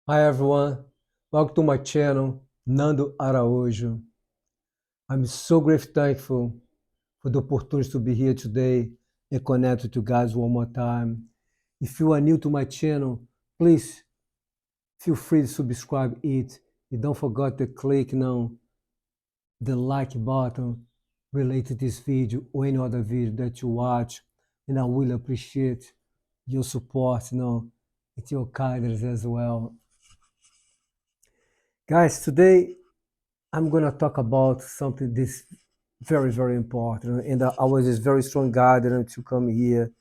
Hi everyone, welcome to my channel, Nando Araújo. I'm so grateful, thankful for the opportunity to be here today and connect with you guys one more time. If you are new to my channel, please feel free to subscribe it and don't forget to click on the like button related to this video or any other video that you watch, and I will appreciate your support, and your kindness as well. Guys, today I'm gonna talk about something this very, very important, and I was this very strong guidance to come here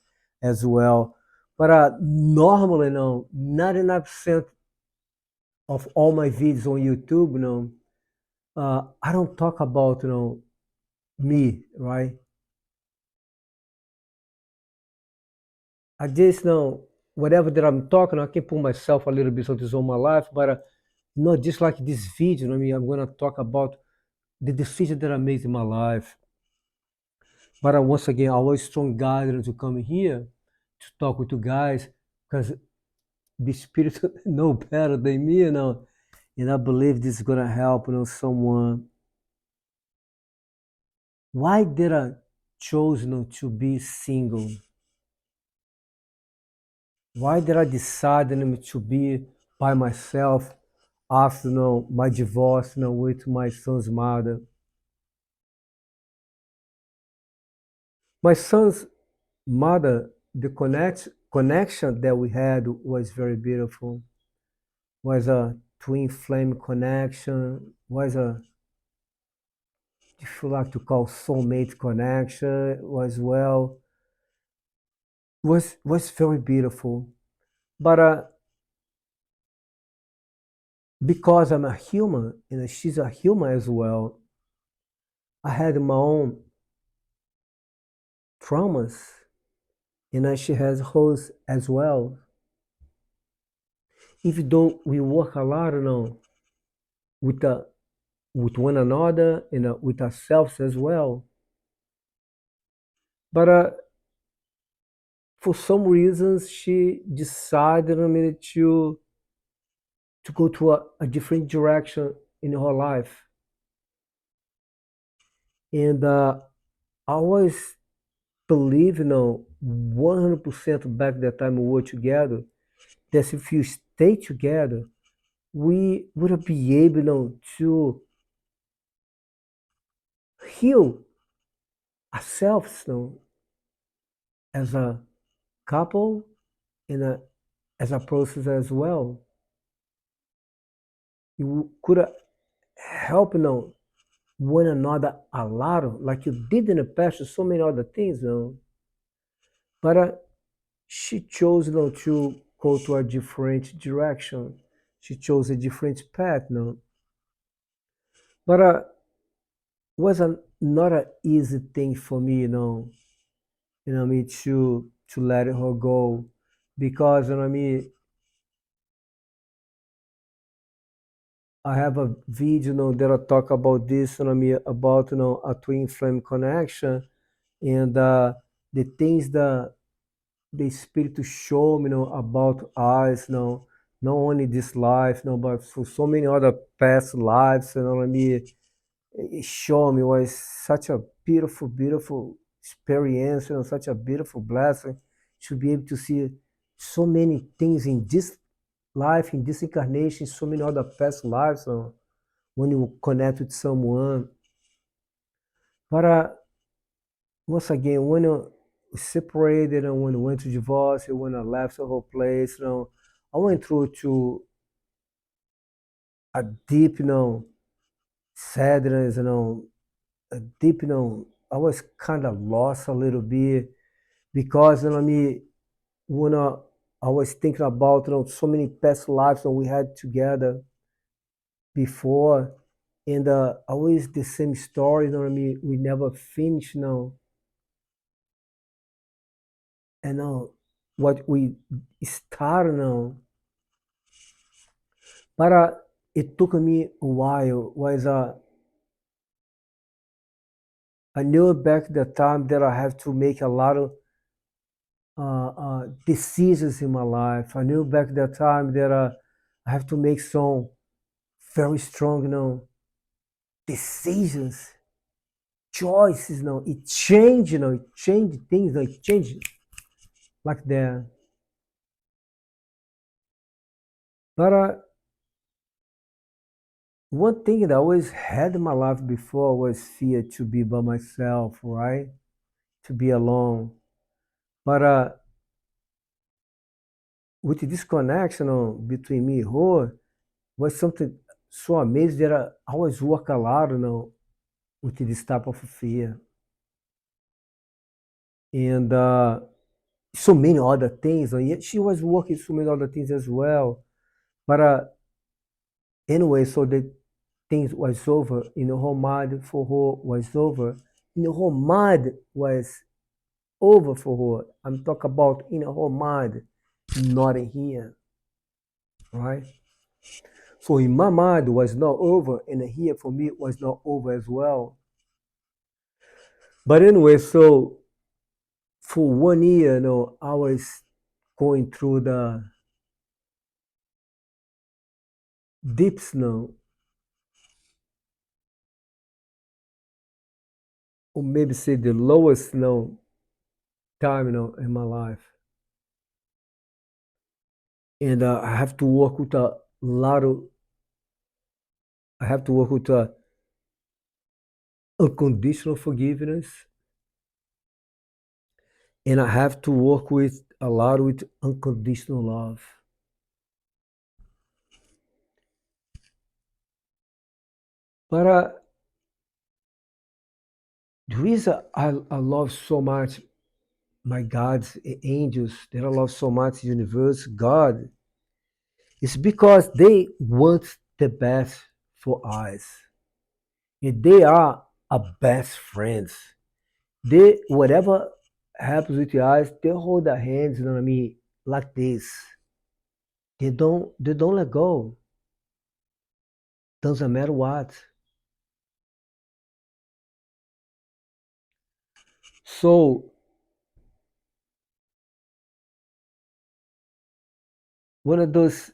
as well. But normally, 99% of all my videos on YouTube, I don't talk about, me, right? I just know whatever that I'm talking, I can put myself a little bit of this on my life, but not just like this video. I'm gonna talk about the decision that I made in my life. But once again, I was strong guidance to come here to talk with you guys because the spirit know better than me, and I believe this is gonna help, someone. Why did I choose, to be single? Why did I decide, to be by myself after, my divorce, with my son's mother? My son's mother, the connection that we had was very beautiful. Was a twin flame connection, was a, if you like to call, soulmate connection, was well, was very beautiful. But because I'm a human and she's a human as well, I had my own traumas, and she has hers as well. Even though we work a lot, with with one another and with ourselves as well. But for some reasons, she decided, to go to a different direction in her life. And I always believe, 100% back that time we were together, that if you stay together, we would be able, to heal ourselves, as a couple and as a process as well. You could help, one another a lot, like you did in the past, so many other things, But she chose, to go to a different direction. She chose a different path, But was not an easy thing for me, to let her go, because I have a video, that I talk about this, about, a twin flame connection, and the things that the spirit to show me, about us, not only this life, but for so many other past lives, it showed me was such a beautiful, beautiful experience, such a beautiful blessing to be able to see so many things in this life, in this incarnation, so many other past lives, when you connect with someone. But once again, when we separated and when we went to divorce, and when I left the whole place, I went through to a deep, sadness, a deep, I was kind of lost a little bit because, when I was thinking about, so many past lives that we had together before, and always the same story, we never finished, and what we started, but it took me a while. Was I knew back the time that I have to make a lot of decisions in my life. I knew back that time that I have to make some very strong, decisions, choices, it change, it change things, it change like that. But one thing that I always had in my life before was fear to be by myself, right? To be alone. But with this connection between me and her was something so amazing that I always work a lot, with this type of fear. And so many other things. And yet she was working so many other things as well. But anyway, so the things was over. Her mind for her was over. Her mind was over for her. I'm talking about in her mind, not in here, right? So in my mind was not over, and here for me was not over as well. But anyway, so for 1 year, I was going through the deeps, or maybe say the lowest, time, in my life. And I have to work with a lot of, I have to work with unconditional forgiveness, and I have to work with a lot with unconditional love. But the reason I love so much my God's angels, that I love so much the universe, God, is because they want the best for us. And they are our best friends. They, whatever happens with us, they hold our hands, you know what I mean, like this. They don't let go. Doesn't matter what. So one of those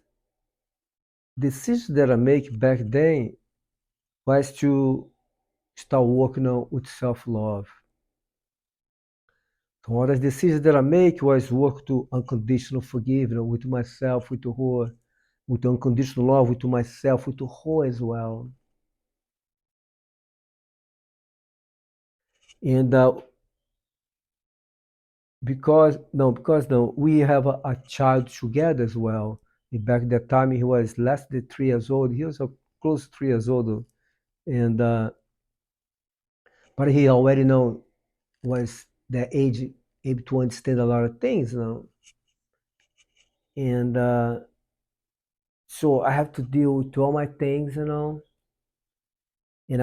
decisions that I make back then was to start working on with self-love. So one of the decisions that I make was work to unconditional forgiveness with myself, with her, with unconditional love with myself, with her as well. And because we have a child together as well. And back that time he was less than 3 years old. He was close to 3 years old, and but he already was that age able to understand a lot of things, and so I have to deal with all my things, and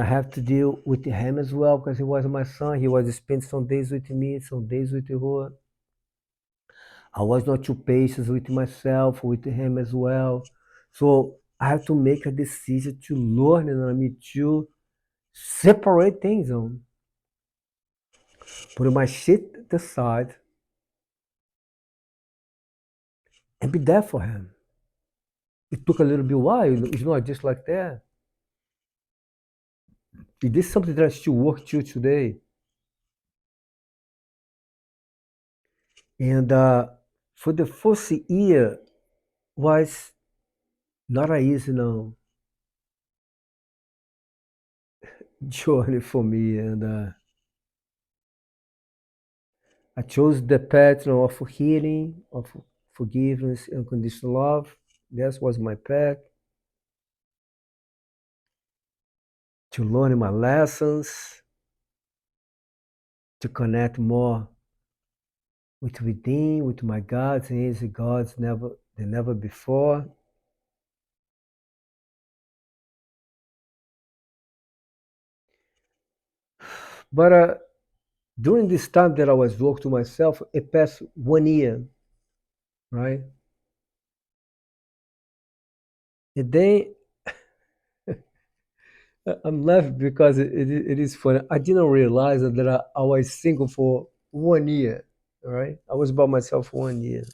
I have to deal with him as well because he was my son. He was spending some days with me, some days with her. I was not too patient with myself, with him as well. So I have to make a decision to learn, to separate things, put my shit aside and be there for him. It took a little bit while. It's not just like that. It is something that I still work to today. And for the first year was not a easy, journey for me. And I chose the path, of healing, of forgiveness, unconditional love. That was my path to learn my lessons, to connect more with within, with my gods and his gods never than never before. But during this time that I was working to myself, it passed 1 year, right? And then I'm laughing because it is funny. I didn't realize that I was single for 1 year, right? I was by myself for 1 year.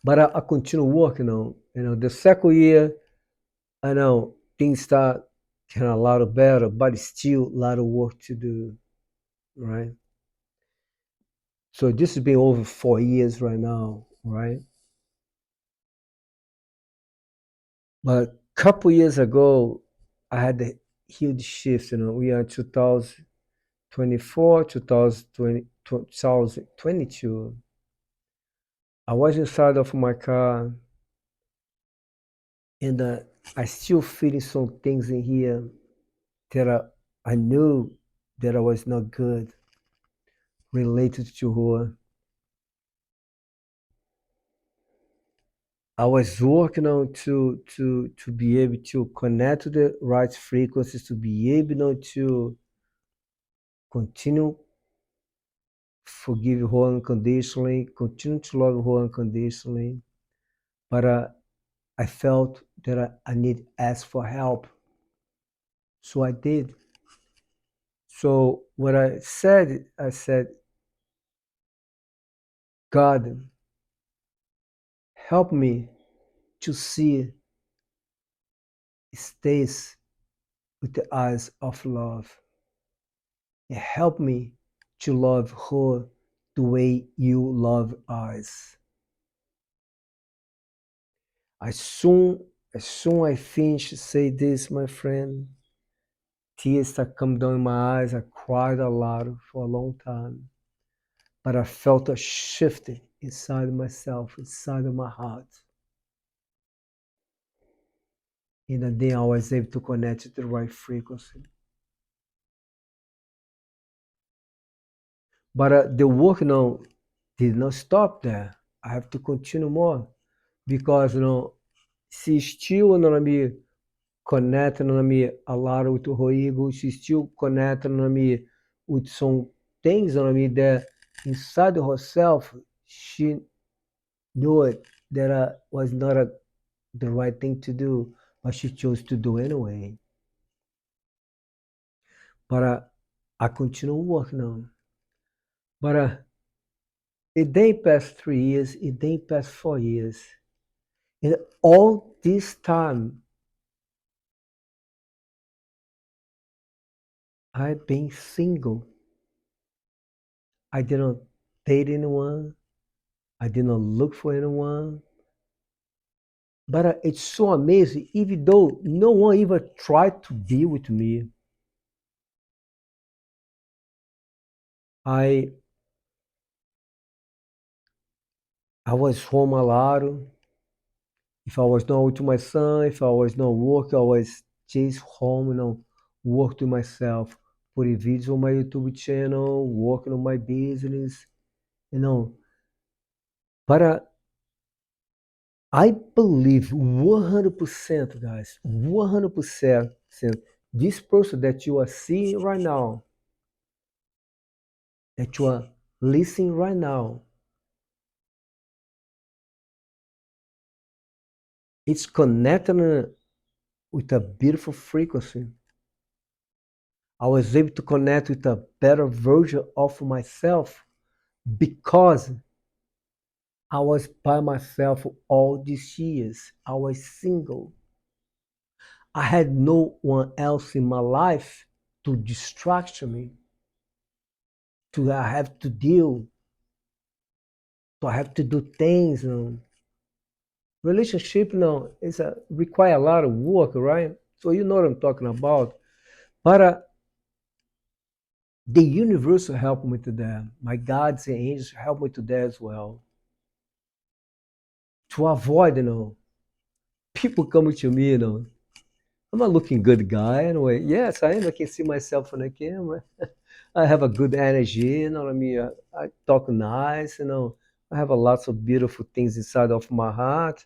But I continue working on, the second year, I know things start getting a lot better, but still a lot of work to do, right? So this has been over 4 years right now, right? But a couple years ago, I had a huge shift. We are 2024, 2020, 2022. I was inside of my car, and I still feeling some things in here that I knew that I was not good related to her. I was working on to be able to connect to the right frequencies, to be able to continue forgive her unconditionally, continue to love her unconditionally. But I felt that I need ask for help, so I did. So what I said, God, help me to see stays with the eyes of love. And help me to love her the way you love us. As soon as soon I finish say this, my friend, tears start coming down in my eyes. I cried a lot for a long time. But I felt a shift inside myself, inside of my heart. And then I was able to connect to the right frequency. But the work now did not stop there. I have to continue more because se still me connecting me a lot with her ego, she still connecting me with some things me that inside herself she knew it that was not the right thing to do, but she chose to do anyway. But I continue working on. But it didn't pass 3 years, it didn't pass 4 years. And all this time, I've been single. I didn't date anyone. I didn't look for anyone. But it's so amazing, even though no one even tried to be with me. I I was home a lot. If I was not with my son, if I was not working, I was just home, work to myself, putting videos on my YouTube channel, working on my business, you know. But I believe 100%, guys, 100%, this person that you are seeing right now, that you are listening right now, it's connected with a beautiful frequency. I was able to connect with a better version of myself because I was by myself all these years. I was single. I had no one else in my life to distract me, to I have to deal, to I have to do things. Relationship is require a lot of work, right? So you know what I'm talking about. But the universe helped me to that. My gods and angels helped me to that as well. To avoid, people coming to me, I'm a looking good guy anyway. Yes, I am. I can see myself on the camera. I have a good energy, you know what I mean? I talk nice, I have a lots of beautiful things inside of my heart.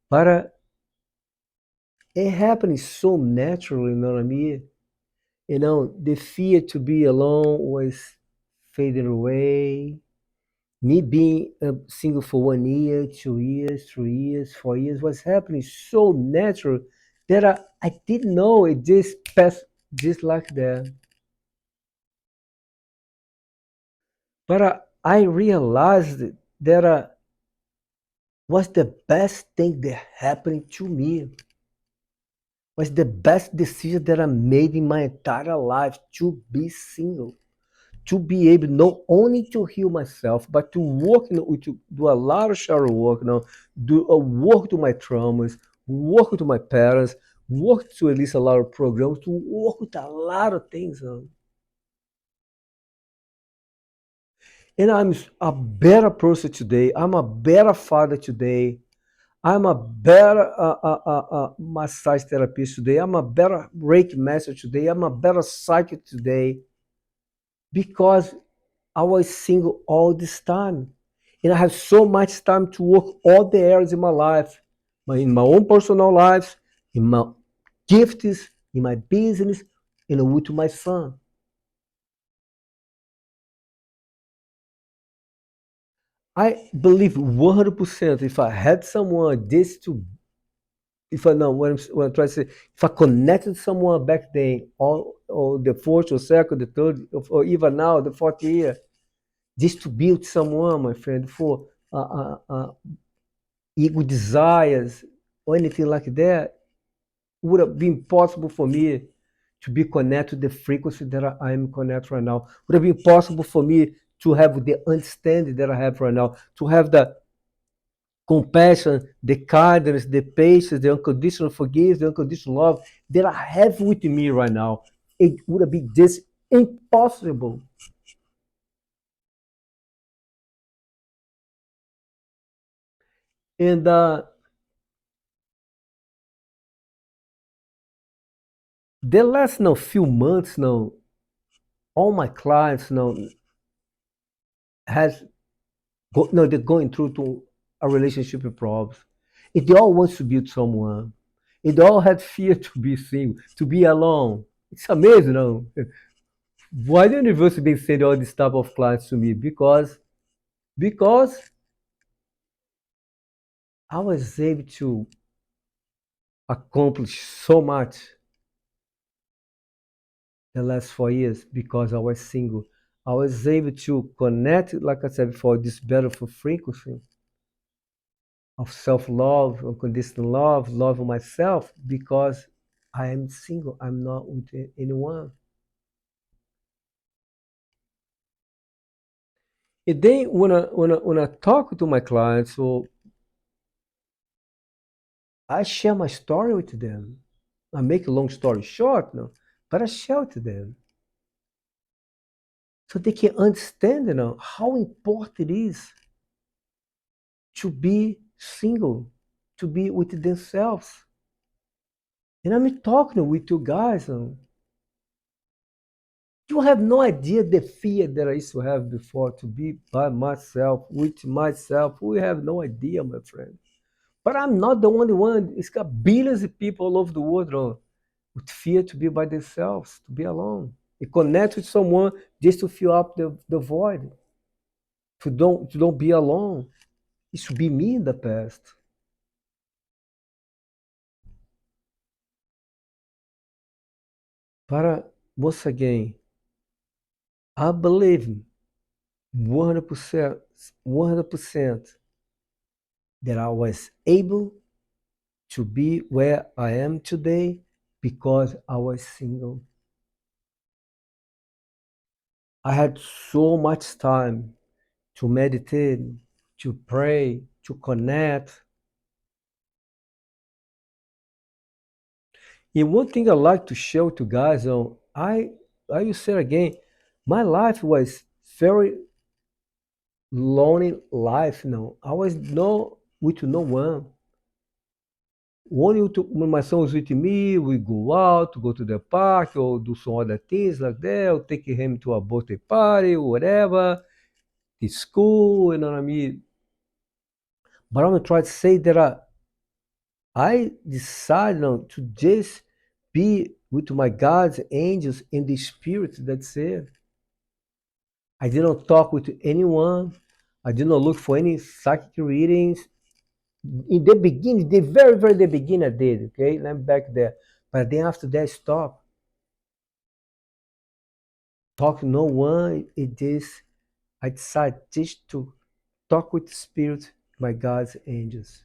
But it happened so naturally, you know what I mean? The fear to be alone was fading away. Me being single for 1 year, 2 years, 3 years, 4 years was happening so natural that I didn't know it just passed just like that. But I realized that was the best thing that happened to me. Was the best decision that I made in my entire life to be single. To be able not only to heal myself, but to work, to do a lot of shadow work, do a work to my traumas, work with my parents, work to at least a lot of programs, to work with a lot of things. And I'm a better person today. I'm a better father today. I'm a better massage therapist today. I'm a better Reiki master today. I'm a better psychic today because I was single all this time. And I have so much time to work all the areas in my life, in my own personal life, in my gifts, in my business, and with my son. I believe 100% if I had someone this to, if I know what I'm trying to say, if I connected someone back then, or the fourth or second, the third, or even now, the fourth year, just to build someone, my friend, for ego desires or anything like that, would have been possible for me to be connected to the frequency that I am connected right now. Would have been possible for me to have the understanding that I have right now, to have the compassion, the kindness, the patience, the unconditional forgiveness, the unconditional love that I have with me right now. It would have been just impossible. And the last few months all my clients has they're going through to a relationship with problems. And they all want to be with someone. And they all had fear to be single, to be alone. It's amazing, Why the universe been sending all this type of clients to me? Because I was able to accomplish so much the last 4 years because I was single. I was able to connect, like I said before, this beautiful frequency of self-love, unconditional love, love of myself, because I am single. I'm not with anyone. And then when I talk to my clients, so I share my story with them. I make a long story short, but I share it to them so they can understand, how important it is to be single, to be with themselves. And I'm talking with you guys. You have no idea the fear that I used to have before to be by myself, with myself. We have no idea, my friend. But I'm not the only one. It's got billions of people all over the world with fear to be by themselves, to be alone. You connect with someone just to fill up the void, to don't be alone. It should be me in the past. Para, once again, I believe 100%, 100% that I was able to be where I am today because I was single. I had so much time to meditate, to pray, to connect. And one thing I like to share with you guys, I will say again, my life was very lonely life. I was no with no one. Only when my son was with me, we go out, to go to the park, or do some other things like that, or take him to a birthday party, whatever, the school, you know what I mean? But I'm gonna try to say that I decided to just be with my God's angels in the spirit. That's it. I didn't talk with anyone. I did not look for any psychic readings. In the beginning, the very, very the beginning, I did. Okay, let me back there. But then after that, I stopped. Talk to no one. It is. I decided just to talk with the spirit, my God's angels.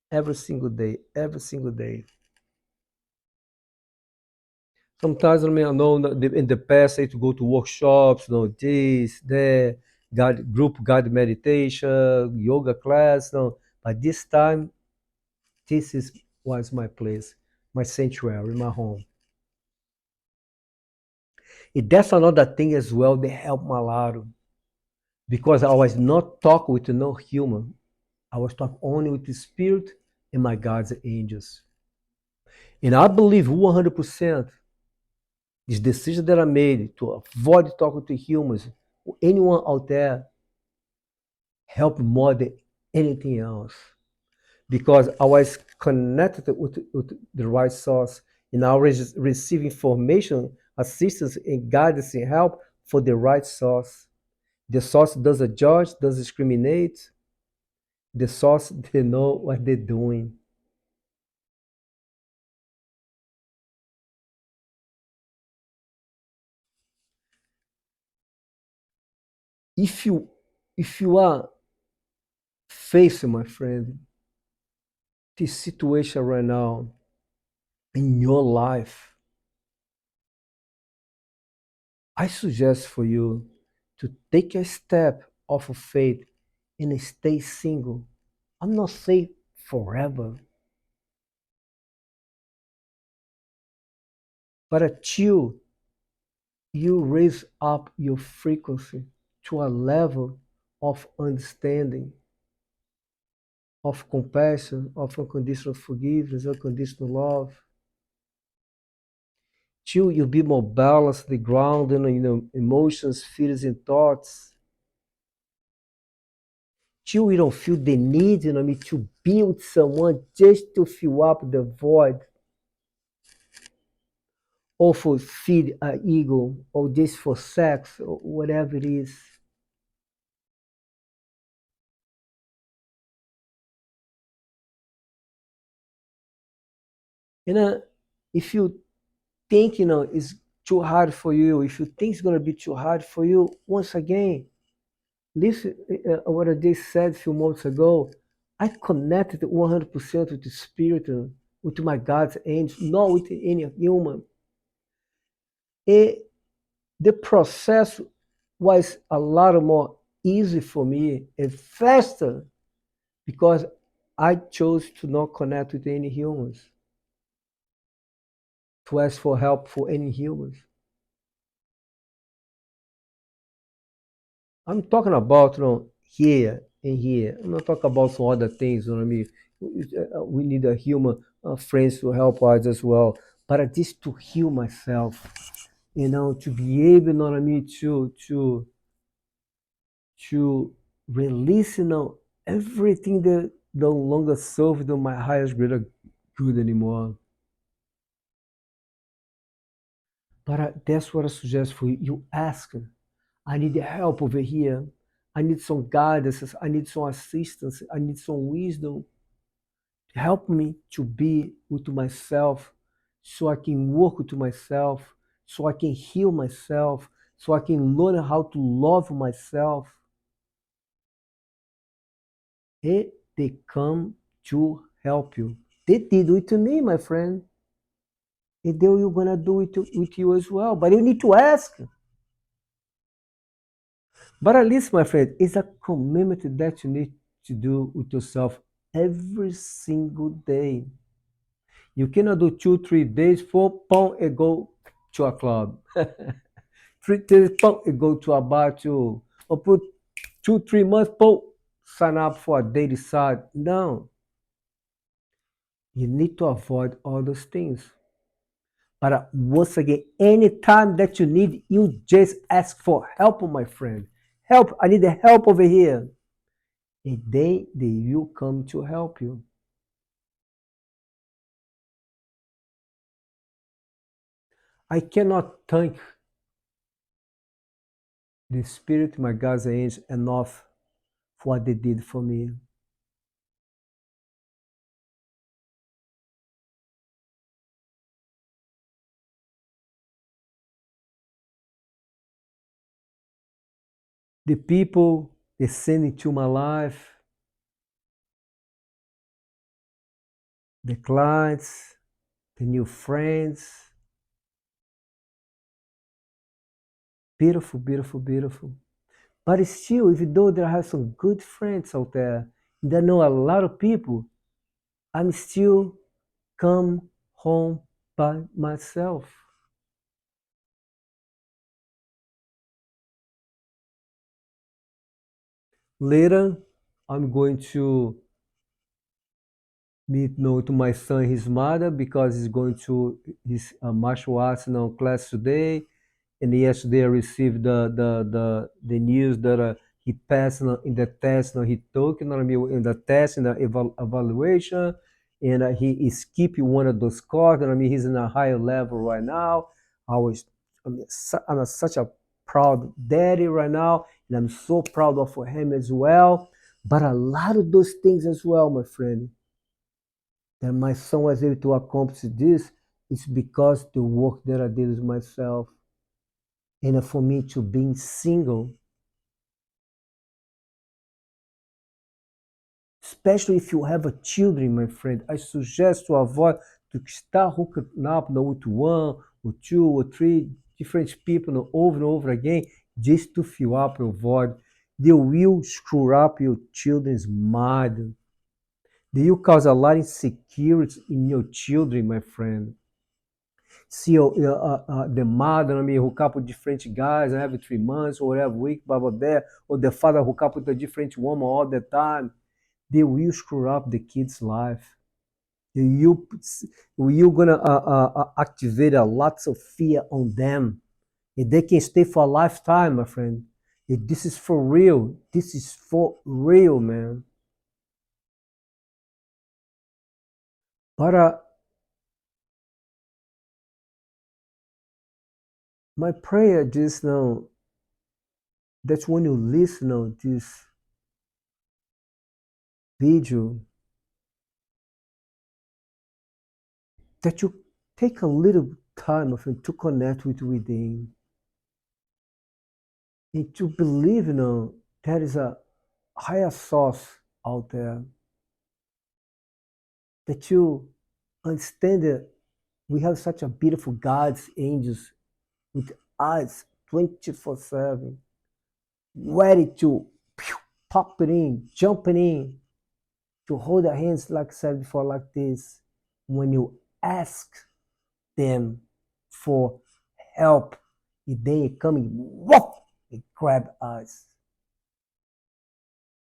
Every single day, every single day. Sometimes I mean, I know in the past I used to go to workshops, this, that, God group God meditation, yoga class, But this time, this is was my place, my sanctuary, my home. And that's another thing as well that helped me a lot because I was not talking with no human. I was talking only with the spirit and my God's angels. And I believe 100% this decision that I made to avoid talking to humans, or anyone out there, helped more than anything else. Because I was connected with the right source and I was receiving information, assistance, and guidance and help for the right source. The source doesn't judge, doesn't discriminate. The source, they know what they're doing. If you if you are facing, my friend, this situation right now in your life, I suggest for you to take a step off of faith and stay single. I'm not saying forever, but until you raise up your frequency to a level of understanding, of compassion, of unconditional forgiveness, unconditional love, till you be more balanced, grounded in emotions, feelings, and thoughts, till you don't feel the need, to be with someone just to fill up the void or for feed an ego or just for sex or whatever it is. And if you think it's too hard for you, if you think it's going to be too hard for you, once again, listen what I just said a few months ago. I connected 100% with the spirit, with my God's angels, not with any human. And the process was a lot more easy for me and faster because I chose to not connect with any humans, to ask for help for any humans. I'm talking about here and here. I'm not talking about some other things. You know what I mean? We need a human friends to help us as well. But at least to heal myself, to be able, you know what I mean, to release, everything that no longer serves my highest greater good anymore. But that's what I suggest for you. You ask. I need help over here. I need some guidance. I need some assistance. I need some wisdom. Help me to be with myself so I can work with myself, so I can heal myself, so I can learn how to love myself. And they come to help you. They did it to me, my friend. And they are going to do it with you as well. But you need to ask. But at least, my friend, it's a commitment that you need to do with yourself every single day. You cannot do 2, 3 days, 4 pound and go to a club. 3 days, pound and go to a bar too. Or put 2, 3 months, pound, sign up for a daily side. No, you need to avoid all those things. But once again, anytime that you need, you just ask for help, my friend. Help, I need the help over here. And they will come to help you. I cannot thank the Spirit, my God's angels, enough for what they did for me. The people they send into my life, the clients, the new friends. Beautiful, beautiful, beautiful. But still, even though there are some good friends out there, that know a lot of people, I'm still come home by myself. Later, I'm going to meet to my son his mother because he's going to his martial arts class today. And yesterday I received the news that he passed in the test. He took in the test in the evaluation, and he is keeping one of those scores. He's in a higher level right now. I was I'm such a proud daddy right now, and I'm so proud of for him as well. But a lot of those things as well, my friend, that my son was able to accomplish this is because the work that I did with myself. And for me to being single, especially if you have a children, my friend, I suggest to avoid to start hooking up with one or two or three different people over and over again just to fill up your void. They will screw up your children's mind. They will cause a lot of insecurity in your children, my friend. See the mother, hook up with different guys every 3 months or every week, blah, blah, blah, or the father hook up with a different woman all the time. They will screw up the kid's life. You you're gonna activate a lots of fear on them, and they can stay for a lifetime, my friend. This is for real. This is for real, man. But my prayer just now that when you listen to this video, that you take a little time of it to connect with within and to believe, there is a higher source out there, that you understand that we have such a beautiful God's angels with eyes 24/7, ready to pop it in, jumping in, to hold their hands, like I said before, like this. When you ask them for help, they come in, whoop, they grab us,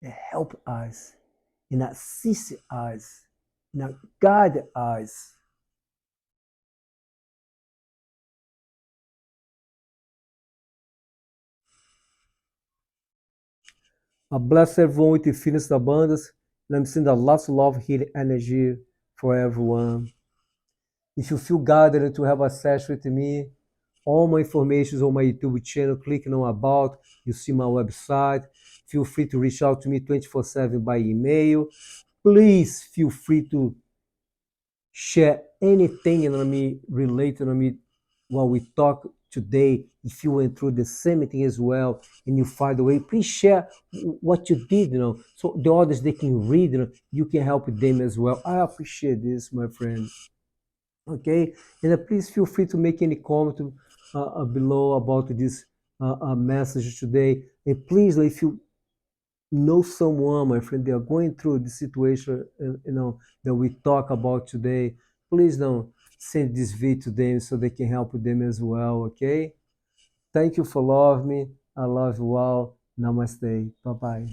they help us, and assist us, and guide us. I bless everyone with the fitness abundance, and I'm sending a lots of love, healing energy for everyone. If you feel guided to have a session with me, all my information is on my YouTube channel. Clicking on about, you see my website. Feel free to reach out to me 24/7 by email. Please feel free to share anything related what we talk today. If you went through the same thing as well and you find a way, please share what you did, so the others they can read, you can help them as well. I appreciate this, my friend. Okay, and please feel free to make any comment below about this message today. And please, if you know someone, my friend, they are going through the situation, that we talk about today, please don't send this video to them so they can help them as well. Okay. Thank you for loving me. I love you all. Namaste. Bye bye.